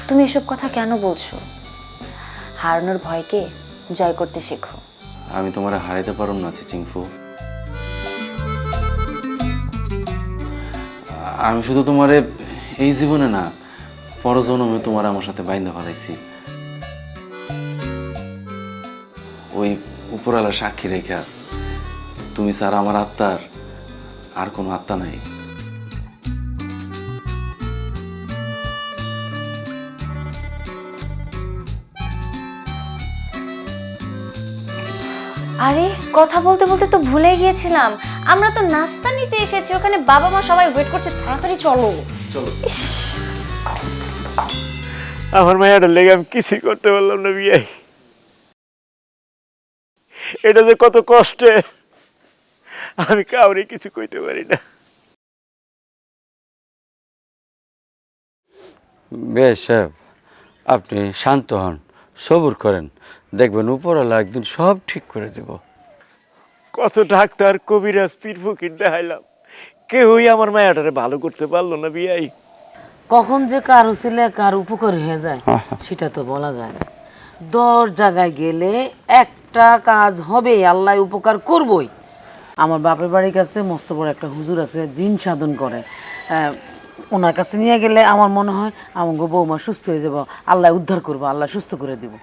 তুমি এসব কথা কেন বলছো? হারানোর ভয়কে জয় করতে শেখো। আমি তোমার হারাইতে পারব না চিচিংফু। আমি শুধু তোমারে এই জীবনে না, পরজন্মে তোমার আমার সাথে বাইন্ধা ফেলাইছি। ওই উপরওয়ালা সাক্ষী রেখা, তুমি স্যার আমার আত্মার আর কোনো আত্মা নাই। আরে কথা বলতে বলতে তো ভুলে গিয়েছিলাম, আমরা তো নাস্তা নিতে এসেছি, ওখানে বাবা মা সবাই ওয়েট করছে, তাড়াতাড়ি চলো। চলো। আমার মায়াটার লেগে আমি কিছুই করতে পারলাম না বিয়াই। এটা যে কত কষ্টে, আমি কাউরে কিছু কইতে পারি না। বেশ সাহেব, আপনি শান্ত হন, সবুর করেন, দেখবেন উপরওয়ালা একদিন সব ঠিক করে দেব। কত ডাক্তার কবিরাজ পীর ফকির দেখাইলাম, কেউই আমার মায়াটারে ভালো করতে পারলো না বিয়াই। কখন যে কারো ছেলে কার উপকার হয়ে যায় সেটা তো বলা যায় না। 10 জায়গায় গেলে একটা কাজ হবে, আল্লাহ উপকার করবই। আমার বাপের বাড়ির কাছে মস্ত বড় একটা হুজুর আছে, জিন সাধন করে। ওনার কাছে নিয়ে গেলে আমার মনে হয় আমার বৌমা সুস্থ হয়ে যাব, আল্লাহ উদ্ধার করবো, আল্লাহ সুস্থ করে দেব।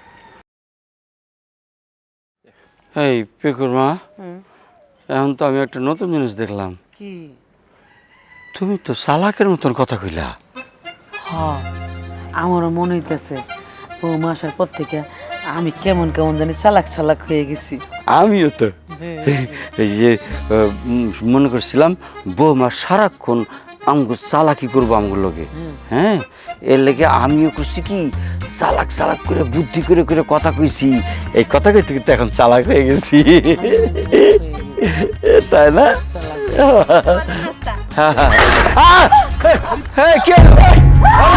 এই পিকুর মা, এখন তো আমি একটা নতুন জিনিস দেখলাম। কি? তুমি তো চালাকের মতন কথা কইলা। হ্যাঁ, আমারও মনে হইতেছে বৌমা আসার পর থেকে আমি কেমন কেমন জানি চালাক চালাক হয়ে গেছি। আমিও তো এই যে মনে করছিলাম বৌমা সারাক্ষণ আমগো চালাকি করবো আমগুলোকে। হ্যাঁ, এর লেগে আমিও করছি কি, চালাক চালাক করে বুদ্ধি করে করে কথা কইছি। এই কথা কইতে কিন্তু এখন চালাক হয়ে গেছি, তাই না?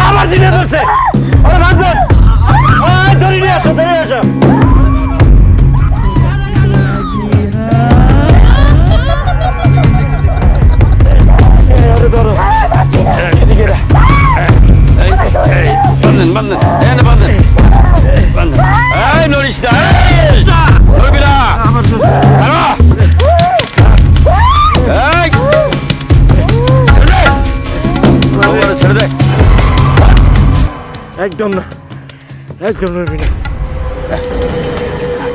আমার জিনিস ধরছে, ধরে নিয়ে আসো, ধরে নিয়ে আসো। একদম না, একদম নড়বি না।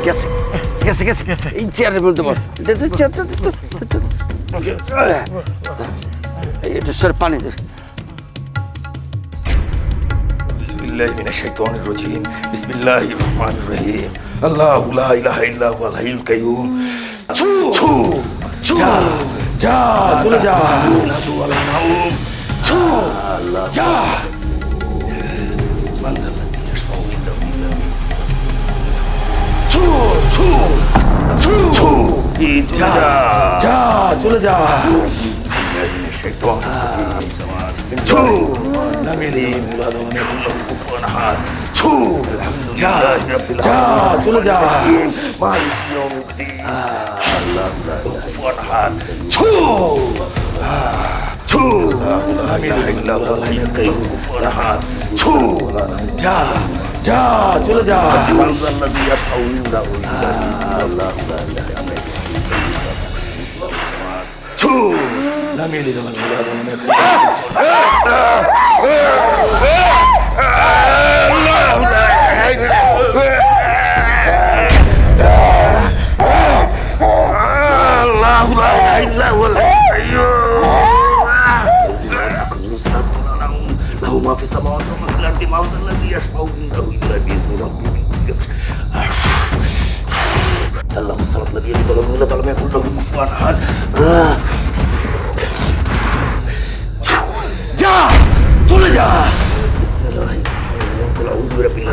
গেছে গেছে গেছে গেছে, এই চেয়ারের মধ্যে বল। এটা স্যার পানি দে। বিসমিল্লাহি মিনাশ শাইতানির রাজিম, বিসমিল্লাহির রহমানির রহিম। আল্লাহু লা ইলাহা ইল্লা হুয়াল হাইয়ুল কাইয়ুম। ছু ছু ছু, যা চলে যা। সালাতু আলা নাউম। ছু যা। ছু ছু ছু ছু, যা যা চলে যা। ছু নামিলি মুলাদমনে কুল্লাহু কুফুয়ান আহাদ। ছু যা যা চলে যা। মালিক ইয়াউমিদ্দিন, আল্লাহু কুফুয়ান আহাদ। ছু ছু লা ইলাহা ইল্লাল্লাহু হাইয়ুল কাইয়ুম কুফুয়ান আহাদ। ছু যা যা চলে যা। মানজাল্লাযী ইয়াশফাউ ইনদাহু ইল্লা বিইযনিহি। ছু নামিলি মুলাদমনে له ما في السماوات وما في الأرض، ما هو الذي يشفع عنده আল্লাহু সামাদ লাম ইয়ালিদ ওয়া লাম ইউলাদ ওয়া লাম ইয়াকুল লাহু কুফুয়ান আহাদ যা চলে যা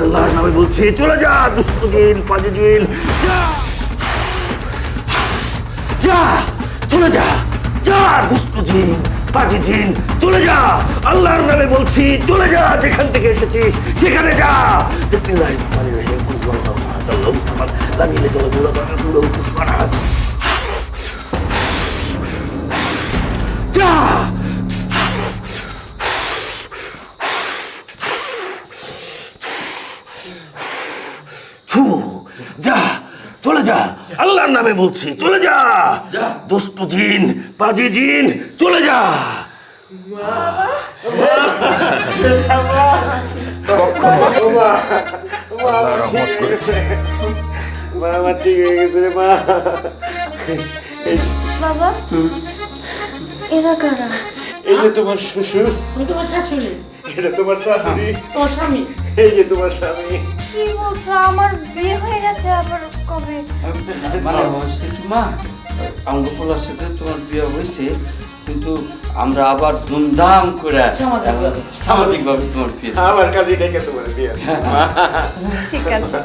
আল্লাহর নামে বলছি চলে যা দুষ্ট জিন পাজি জিন যা যা চলে যা যা দুষ্ট জিন পাজি জিন চলে যা আল্লাহর নামে বলছি চলে যা যেখান থেকে এসেছিস সেখানে যা বিসমিল্লাহির রহমানির রহিম কুল হুয়াল্লাহু আহাদ আল্লাহু সামাদ লাম ইয়ালিদ ওয়া লাম ইউলাদ ওয়া লাম ইয়াকুল লাহু কুফুয়ান আহাদ যা ছু যা চলে যা আল্লাহর নামে বলছি চলে যা দুষ্ট জিন পাজি জিন চলে যা আল্লাহ রহমত করেছে মা ঠিক হয়ে গেছে রে মা বাবা এরা কারা? এই যে তোমার শ্বশুর, আমি তোমার শাশুড়ি, এটা তোমার শাশুড়ি, তোমার স্বামী। এই যে তোমার স্বামী। কি বলছো? আমার বিয়ে হয়ে গেছে আবার কবে? মানে হয়েছে কি মা, আমার পোলার সাথে তোমার বিয়ে হয়েছে, কিন্তু আমরা আবার ধুমধাম করে সামাজিক ভাবে তোমার বিয়ে। আমার কাজে ডেকে তোমার বিয়ে। ঠিক আছে।